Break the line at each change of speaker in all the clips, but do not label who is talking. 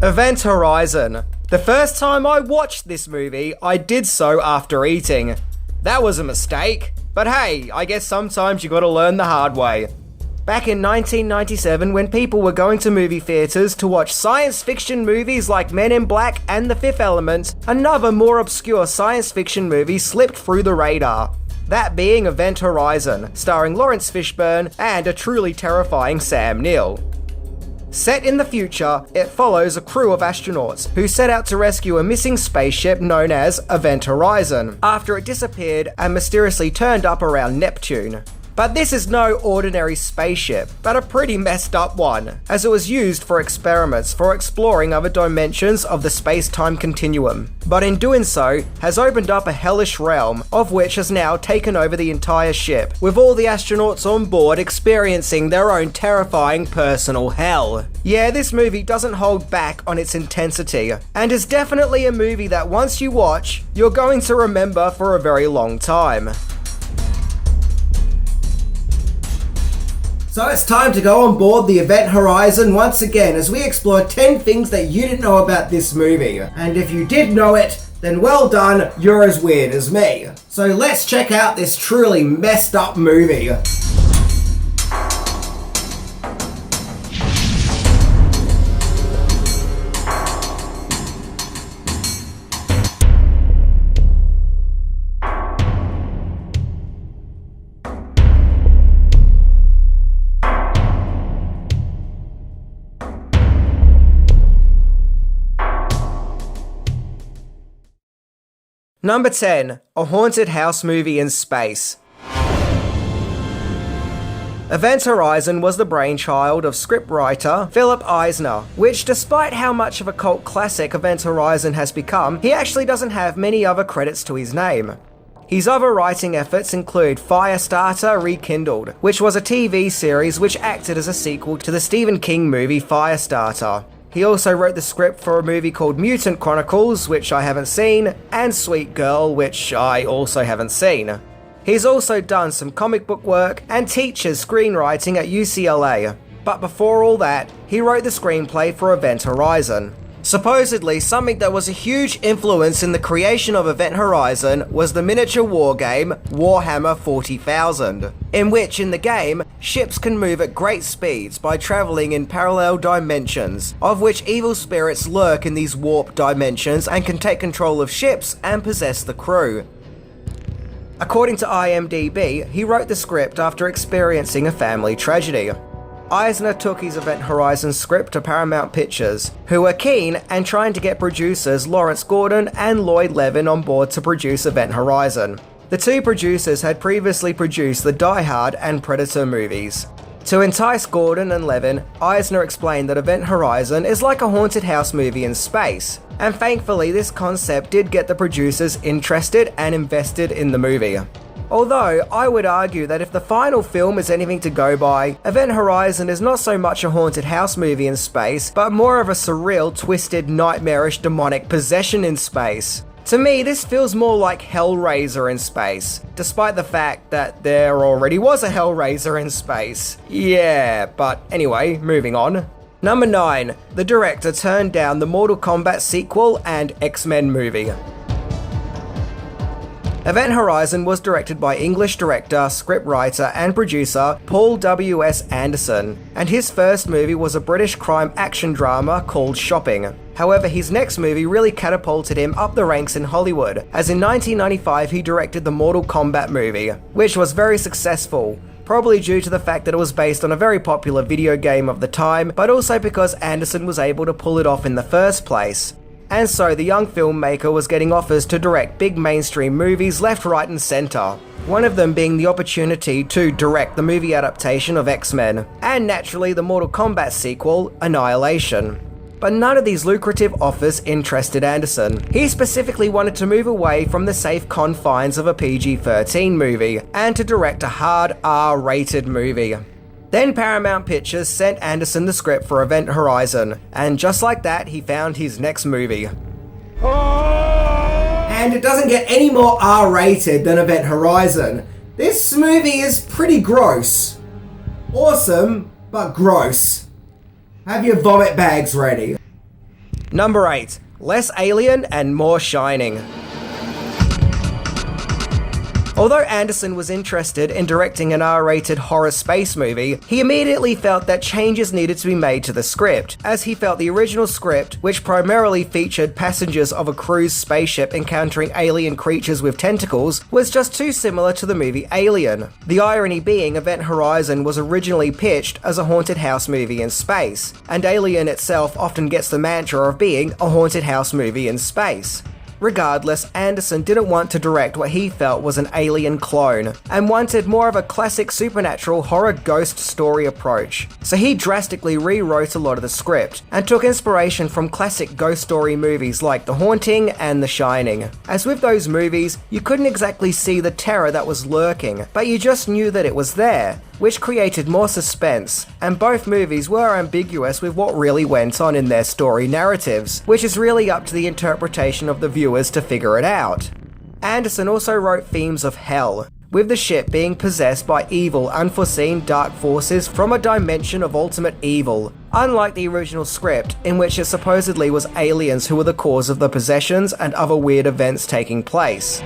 Event Horizon. The first time I watched this movie, I did so after eating. That was a mistake, but hey, I guess sometimes you gotta learn the hard way. Back in 1997, when people were going to movie theaters to watch science fiction movies like Men in Black and The Fifth Element, another more obscure science fiction movie slipped through the radar. That being Event Horizon, starring Lawrence Fishburne and a truly terrifying Sam Neill. Set in the future, it follows a crew of astronauts who set out to rescue a missing spaceship known as Event Horizon after it disappeared and mysteriously turned up around Neptune. But this is no ordinary spaceship, but a pretty messed up one, as it was used for experiments for exploring other dimensions of the space-time continuum. But in doing so, has opened up a hellish realm, of which has now taken over the entire ship, with all the astronauts on board experiencing their own terrifying personal hell. Yeah, this movie doesn't hold back on its intensity, and is definitely a movie that once you watch, you're going to remember for a very long time.
So it's time to go on board the Event Horizon once again as we explore 10 things that you didn't know about this movie. And if you did know it, then well done, you're as weird as me. So let's check out this truly messed up movie.
Number 10. A haunted house movie in space. Event Horizon was the brainchild of scriptwriter Philip Eisner, which despite how much of a cult classic Event Horizon has become, he actually doesn't have many other credits to his name. His other writing efforts include Firestarter Rekindled, which was a TV series which acted as a sequel to the Stephen King movie Firestarter. He also wrote the script for a movie called Mutant Chronicles, which I haven't seen, and Sweet Girl, which I also haven't seen. He's also done some comic book work and teaches screenwriting at UCLA. But before all that, he wrote the screenplay for Event Horizon. Supposedly, something that was a huge influence in the creation of Event Horizon was the miniature war game Warhammer 40,000, in which in the game, ships can move at great speeds by travelling in parallel dimensions, of which evil spirits lurk in these warp dimensions and can take control of ships and possess the crew. According to IMDb, he wrote the script after experiencing a family tragedy. Eisner took his Event Horizon script to Paramount Pictures, who were keen and trying to get producers Lawrence Gordon and Lloyd Levin on board to produce Event Horizon. The two producers had previously produced the Die Hard and Predator movies. To entice Gordon and Levin, Eisner explained that Event Horizon is like a haunted house movie in space, and thankfully this concept did get the producers interested and invested in the movie. Although, I would argue that if the final film is anything to go by, Event Horizon is not so much a haunted house movie in space, but more of a surreal, twisted, nightmarish, demonic possession in space. To me, this feels more like Hellraiser in space, despite the fact that there already was a Hellraiser in space. Yeah, but anyway, moving on. Number 9. The director turned down the Mortal Kombat sequel and X-Men movie. Event Horizon was directed by English director, scriptwriter and producer Paul W.S. Anderson, and his first movie was a British crime action drama called Shopping. However, his next movie really catapulted him up the ranks in Hollywood, as in 1995 he directed the Mortal Kombat movie, which was very successful, probably due to the fact that it was based on a very popular video game of the time, but also because Anderson was able to pull it off in the first place. And so the young filmmaker was getting offers to direct big mainstream movies left, right and centre. One of them being the opportunity to direct the movie adaptation of X-Men, and naturally the Mortal Kombat sequel, Annihilation. But none of these lucrative offers interested Anderson. He specifically wanted to move away from the safe confines of a PG-13 movie, and to direct a hard R-rated movie. Then Paramount Pictures sent Anderson the script for Event Horizon, and just like that, he found his next movie.
And it doesn't get any more R-rated than Event Horizon. This movie is pretty gross. Awesome, but gross. Have your vomit bags ready.
Number 8. Less alien and more Shining. Although Anderson was interested in directing an R-rated horror space movie, he immediately felt that changes needed to be made to the script, as he felt the original script, which primarily featured passengers of a cruise spaceship encountering alien creatures with tentacles, was just too similar to the movie Alien. The irony being Event Horizon was originally pitched as a haunted house movie in space, and Alien itself often gets the mantra of being a haunted house movie in space. Regardless, Anderson didn't want to direct what he felt was an Alien clone, and wanted more of a classic supernatural horror ghost story approach. So he drastically rewrote a lot of the script, and took inspiration from classic ghost story movies like The Haunting and The Shining. As with those movies, you couldn't exactly see the terror that was lurking, but you just knew that it was there, which created more suspense, and both movies were ambiguous with what really went on in their story narratives, which is really up to the interpretation of the viewers to figure it out. Anderson also wrote themes of hell, with the ship being possessed by evil, unforeseen dark forces from a dimension of ultimate evil, unlike the original script, in which it supposedly was aliens who were the cause of the possessions and other weird events taking place.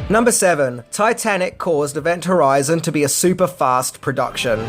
Number 7. Titanic caused Event Horizon to be a super fast production.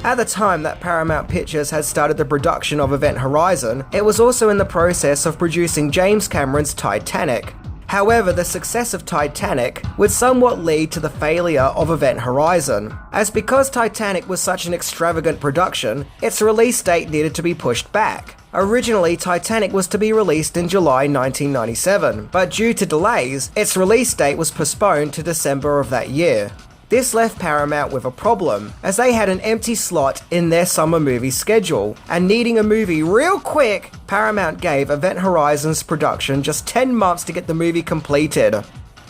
At the time that Paramount Pictures had started the production of Event Horizon, it was also in the process of producing James Cameron's Titanic. However, the success of Titanic would somewhat lead to the failure of Event Horizon, as because Titanic was such an extravagant production, its release date needed to be pushed back. Originally, Titanic was to be released in July 1997, but due to delays, its release date was postponed to December of that year. This left Paramount with a problem, as they had an empty slot in their summer movie schedule, and needing a movie real quick, Paramount gave Event Horizon's production just 10 months to get the movie completed.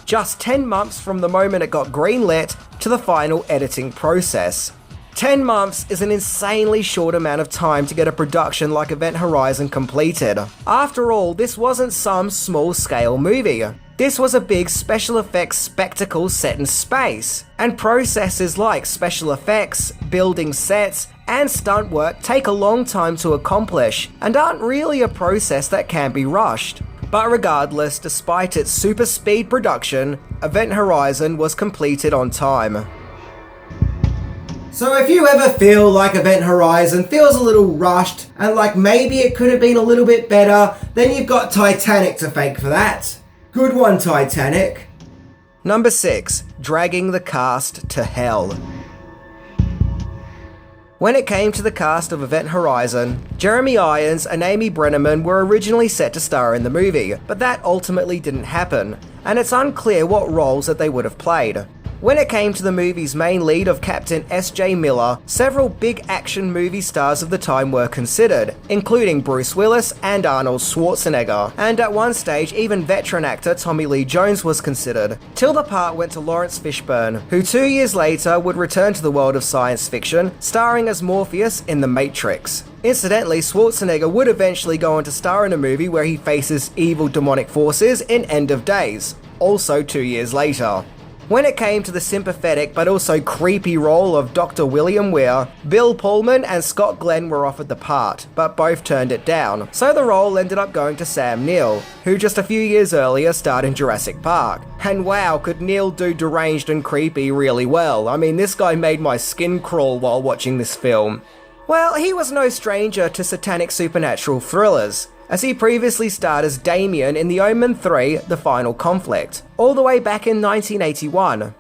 Just 10 months from the moment it got greenlit to the final editing process. 10 months is an insanely short amount of time to get a production like Event Horizon completed. After all, this wasn't some small-scale movie. This was a big special effects spectacle set in space, and processes like special effects, building sets, and stunt work take a long time to accomplish, and aren't really a process that can be rushed. But regardless, despite its super speed production, Event Horizon was completed on time.
So if you ever feel like Event Horizon feels a little rushed, and like maybe it could have been a little bit better, then you've got Titanic to thank for that. Good one, Titanic.
Number 6. Dragging the cast to hell. When it came to the cast of Event Horizon, Jeremy Irons and Amy Brenneman were originally set to star in the movie, but that ultimately didn't happen, and it's unclear what roles that they would have played. When it came to the movie's main lead of Captain S.J. Miller, several big action movie stars of the time were considered, including Bruce Willis and Arnold Schwarzenegger, and at one stage even veteran actor Tommy Lee Jones was considered, till the part went to Lawrence Fishburne, who 2 years later would return to the world of science fiction, starring as Morpheus in The Matrix. Incidentally, Schwarzenegger would eventually go on to star in a movie where he faces evil demonic forces in End of Days, also 2 years later. When it came to the sympathetic but also creepy role of Dr. William Weir, Bill Pullman and Scott Glenn were offered the part, but both turned it down, so the role ended up going to Sam Neill, who just a few years earlier starred in Jurassic Park. And wow, could Neill do deranged and creepy really well. I mean, this guy made my skin crawl while watching this film. Well, he was no stranger to satanic supernatural thrillers, as he previously starred as Damien in The Omen 3: The Final Conflict, all the way back in 1981.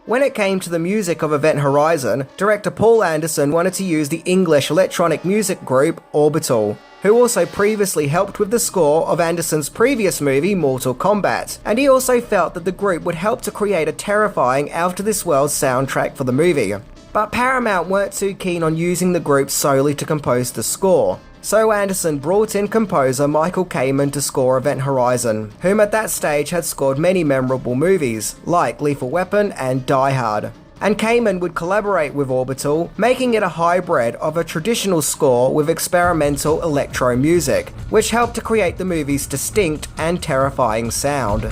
When it came to the music of Event Horizon, director Paul Anderson wanted to use the English electronic music group Orbital, who also previously helped with the score of Anderson's previous movie Mortal Kombat, and he also felt that the group would help to create a terrifying out-of-this-world soundtrack for the movie. But Paramount weren't too keen on using the group solely to compose the score, so Anderson brought in composer Michael Kamen to score Event Horizon, whom at that stage had scored many memorable movies, like Lethal Weapon and Die Hard. And Kamen would collaborate with Orbital, making it a hybrid of a traditional score with experimental electro music, which helped to create the movie's distinct and terrifying sound.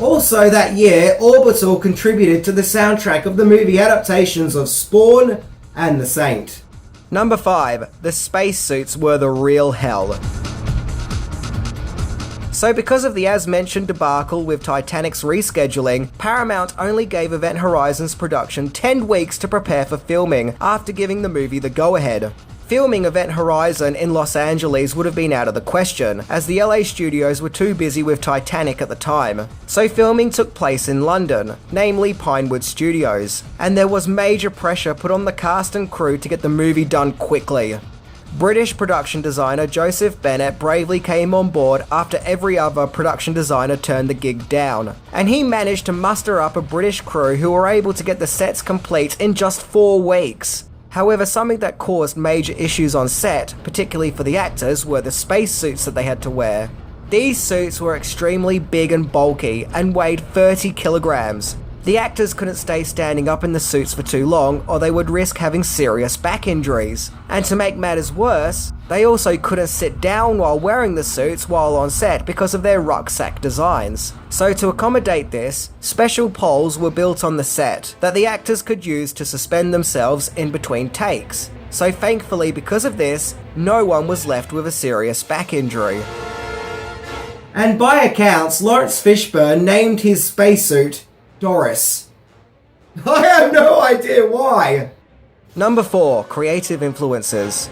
Also that year, Orbital contributed to the soundtrack of the movie adaptations of Spawn and The Saint.
Number 5. The spacesuits were the real hell. So because of the as-mentioned debacle with Titanic's rescheduling, Paramount only gave Event Horizon's production 10 weeks to prepare for filming after giving the movie the go-ahead. Filming Event Horizon in Los Angeles would have been out of the question, as the LA studios were too busy with Titanic at the time. So filming took place in London, namely Pinewood Studios, and there was major pressure put on the cast and crew to get the movie done quickly. British production designer Joseph Bennett bravely came on board after every other production designer turned the gig down, and he managed to muster up a British crew who were able to get the sets complete in just 4 weeks. However, something that caused major issues on set, particularly for the actors, were the spacesuits that they had to wear. These suits were extremely big and bulky and weighed 30 kilograms. The actors couldn't stay standing up in the suits for too long, or they would risk having serious back injuries. And to make matters worse, they also couldn't sit down while wearing the suits while on set because of their rucksack designs. So to accommodate this, special poles were built on the set that the actors could use to suspend themselves in between takes. So thankfully, because of this, no one was left with a serious back injury.
And by accounts, Lawrence Fishburne named his spacesuit Doris. I have no idea why.
Number 4. Creative influences.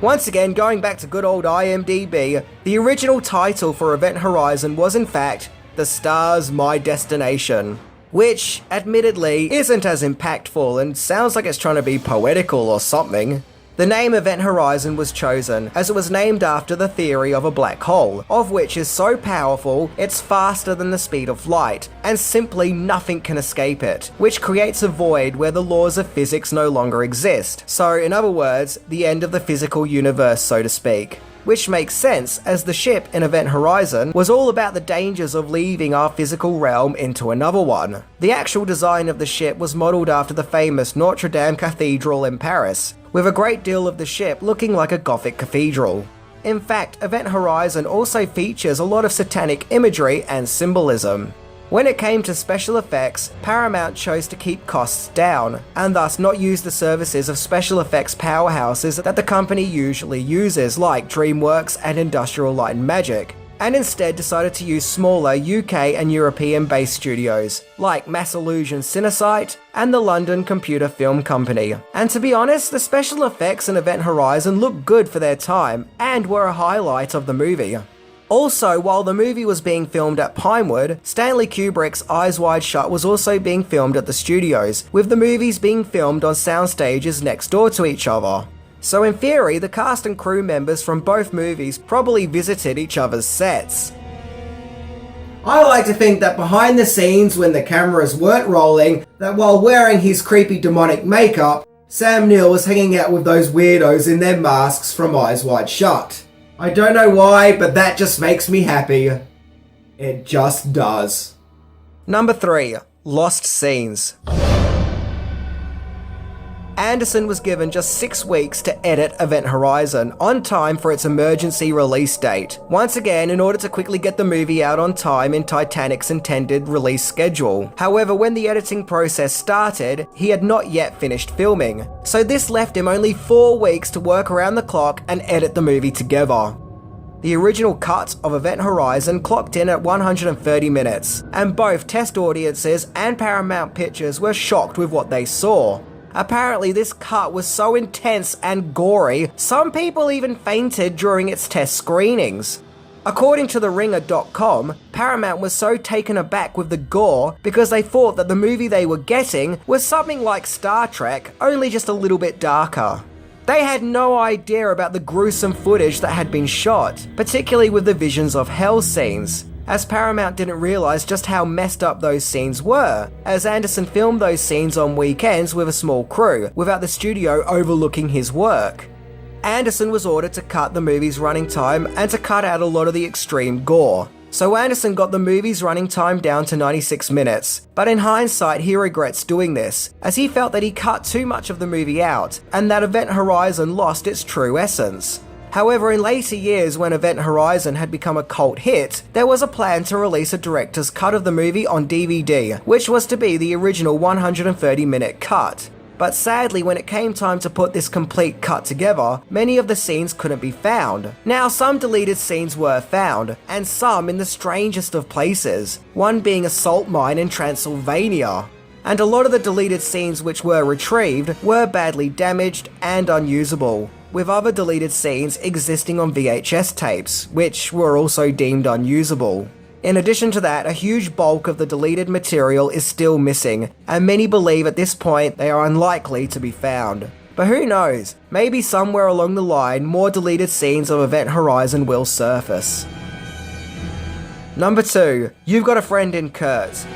Once again, going back to good old IMDb, the original title for Event Horizon was in fact The Stars My Destination, which, admittedly, isn't as impactful and sounds like it's trying to be poetical or something. The name Event Horizon was chosen as it was named after the theory of a black hole, of which is so powerful it's faster than the speed of light, and simply nothing can escape it, which creates a void where the laws of physics no longer exist. So, in other words, the end of the physical universe, so to speak. Which makes sense, as the ship in Event Horizon was all about the dangers of leaving our physical realm into another one. The actual design of the ship was modelled after the famous Notre Dame Cathedral in Paris, with a great deal of the ship looking like a Gothic cathedral. In fact, Event Horizon also features a lot of satanic imagery and symbolism. When it came to special effects, Paramount chose to keep costs down, and thus not use the services of special effects powerhouses that the company usually uses, like DreamWorks and Industrial Light and Magic, and instead decided to use smaller UK and European-based studios, like Mass Illusion Cinesite and the London Computer Film Company. And to be honest, the special effects in Event Horizon looked good for their time, and were a highlight of the movie. Also, while the movie was being filmed at Pinewood, Stanley Kubrick's Eyes Wide Shut was also being filmed at the studios, with the movies being filmed on sound stages next door to each other. So in theory, the cast and crew members from both movies probably visited each other's sets.
I like to think that behind the scenes, when the cameras weren't rolling, that while wearing his creepy demonic makeup, Sam Neill was hanging out with those weirdos in their masks from Eyes Wide Shut. I don't know why, but that just makes me happy. It just does.
Number 3. Lost scenes. Anderson was given just 6 weeks to edit Event Horizon, on time for its emergency release date. Once again, in order to quickly get the movie out on time in Titanic's intended release schedule. However, when the editing process started, he had not yet finished filming. So this left him only 4 weeks to work around the clock and edit the movie together. The original cut of Event Horizon clocked in at 130 minutes, and both test audiences and Paramount Pictures were shocked with what they saw. Apparently, this cut was so intense and gory, some people even fainted during its test screenings. According to TheRinger.com, Paramount was so taken aback with the gore because they thought that the movie they were getting was something like Star Trek, only just a little bit darker. They had no idea about the gruesome footage that had been shot, particularly with the visions of hell scenes, as Paramount didn't realise just how messed up those scenes were, as Anderson filmed those scenes on weekends with a small crew, without the studio overlooking his work. Anderson was ordered to cut the movie's running time and to cut out a lot of the extreme gore. So Anderson got the movie's running time down to 96 minutes, but in hindsight he regrets doing this, as he felt that he cut too much of the movie out, and that Event Horizon lost its true essence. However, in later years when Event Horizon had become a cult hit, there was a plan to release a director's cut of the movie on DVD, which was to be the original 130-minute cut. But sadly, when it came time to put this complete cut together, many of the scenes couldn't be found. Now, some deleted scenes were found, and some in the strangest of places, one being a salt mine in Transylvania. And a lot of the deleted scenes which were retrieved were badly damaged and unusable, with other deleted scenes existing on VHS tapes, which were also deemed unusable. In addition to that, a huge bulk of the deleted material is still missing, and many believe at this point they are unlikely to be found. But who knows, maybe somewhere along the line more deleted scenes of Event Horizon will surface. Number 2, You've Got a Friend in Kurt.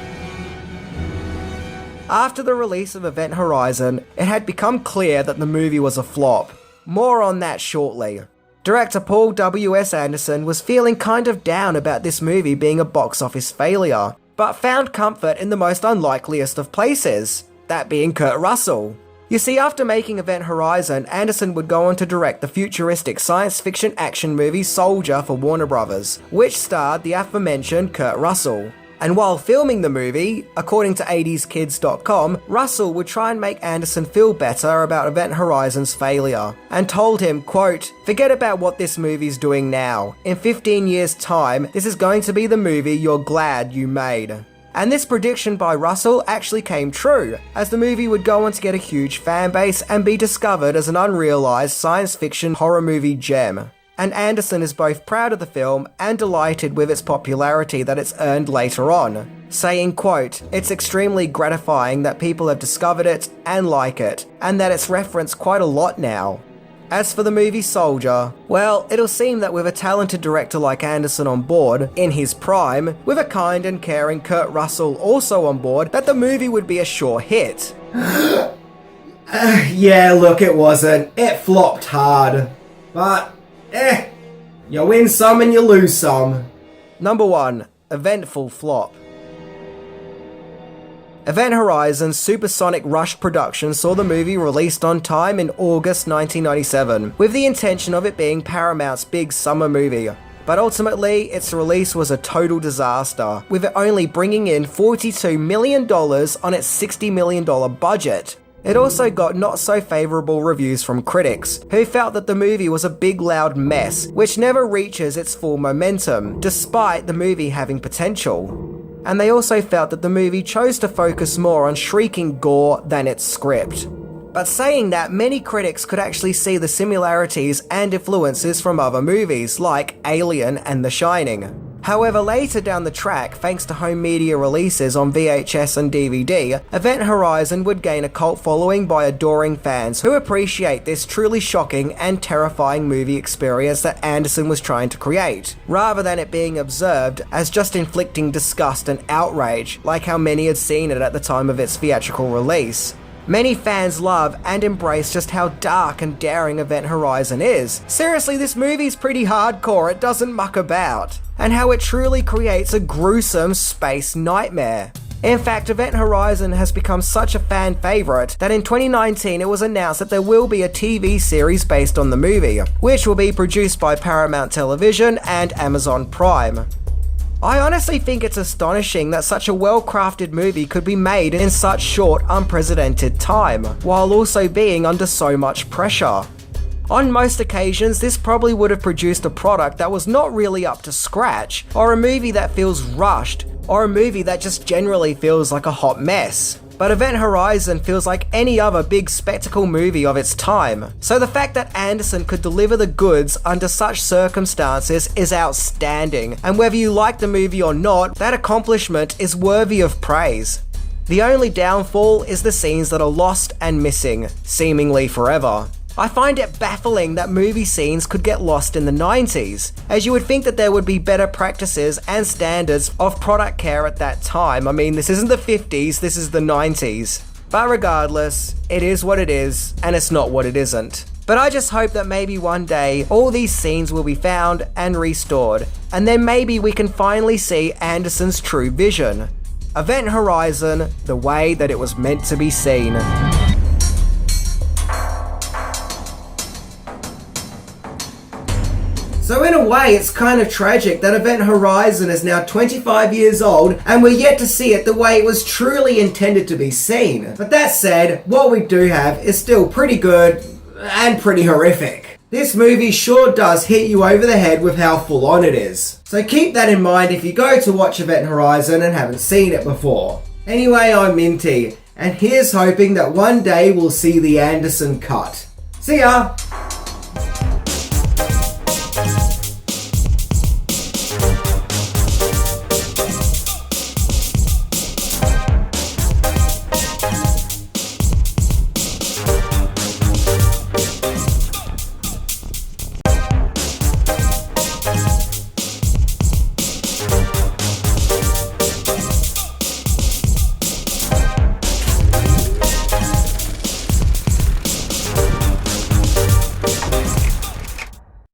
After the release of Event Horizon, it had become clear that the movie was a flop. More on that shortly. Director Paul W.S. Anderson was feeling kind of down about this movie being a box office failure, but found comfort in the most unlikeliest of places, that being Kurt Russell. You see, after making Event Horizon, Anderson would go on to direct the futuristic science fiction action movie Soldier for Warner Bros., which starred the aforementioned Kurt Russell. And while filming the movie, according to 80skids.com, Russell would try and make Anderson feel better about Event Horizon's failure, and told him, quote, "Forget about what this movie's doing now. In 15 years' time, this is going to be the movie you're glad you made." And this prediction by Russell actually came true, as the movie would go on to get a huge fan base and be discovered as an unrealized science fiction horror movie gem. And Anderson is both proud of the film and delighted with its popularity that it's earned later on, saying, quote, "It's extremely gratifying that people have discovered it and like it, and that it's referenced quite a lot now." As for the movie Soldier, well, it'll seem that with a talented director like Anderson on board, in his prime, with a kind and caring Kurt Russell also on board, that the movie would be a sure hit.
Yeah, look, it wasn't. It flopped hard. But you win some and you lose some.
Number 1, Eventful Flop. Event Horizon's supersonic rush production saw the movie released on time in August 1997, with the intention of it being Paramount's big summer movie. But ultimately, its release was a total disaster, with it only bringing in $42 million on its $60 million budget. It also got not so favourable reviews from critics, who felt that the movie was a big loud mess, which never reaches its full momentum, despite the movie having potential. And they also felt that the movie chose to focus more on shrieking gore than its script. But saying that, many critics could actually see the similarities and influences from other movies, like Alien and The Shining. However, later down the track, thanks to home media releases on VHS and DVD, Event Horizon would gain a cult following by adoring fans who appreciate this truly shocking and terrifying movie experience that Anderson was trying to create, rather than it being observed as just inflicting disgust and outrage, like how many had seen it at the time of its theatrical release. Many fans love and embrace just how dark and daring Event Horizon is. Seriously, this movie's pretty hardcore, it doesn't muck about. And how it truly creates a gruesome space nightmare. In fact, Event Horizon has become such a fan favourite that in 2019 it was announced that there will be a TV series based on the movie, which will be produced by Paramount Television and Amazon Prime. I honestly think it's astonishing that such a well-crafted movie could be made in such short, unprecedented time, while also being under so much pressure. On most occasions, this probably would have produced a product that was not really up to scratch, or a movie that feels rushed, or a movie that just generally feels like a hot mess. But Event Horizon feels like any other big spectacle movie of its time. So the fact that Anderson could deliver the goods under such circumstances is outstanding, and whether you like the movie or not, that accomplishment is worthy of praise. The only downfall is the scenes that are lost and missing, seemingly forever. I find it baffling that movie scenes could get lost in the 90s, as you would think that there would be better practices and standards of product care at that time. I mean, this isn't the 50s, this is the 90s. But regardless, it is what it is, and it's not what it isn't. But I just hope that maybe one day, all these scenes will be found and restored, and then maybe we can finally see Anderson's true vision. Event Horizon, the way that it was meant to be seen.
So in a way, it's kind of tragic that Event Horizon is now 25 years old and we're yet to see it the way it was truly intended to be seen. But that said, what we do have is still pretty good and pretty horrific. This movie sure does hit you over the head with how full on it is. So keep that in mind if you go to watch Event Horizon and haven't seen it before. Anyway, I'm Minty, and here's hoping that one day we'll see the Anderson cut. See ya!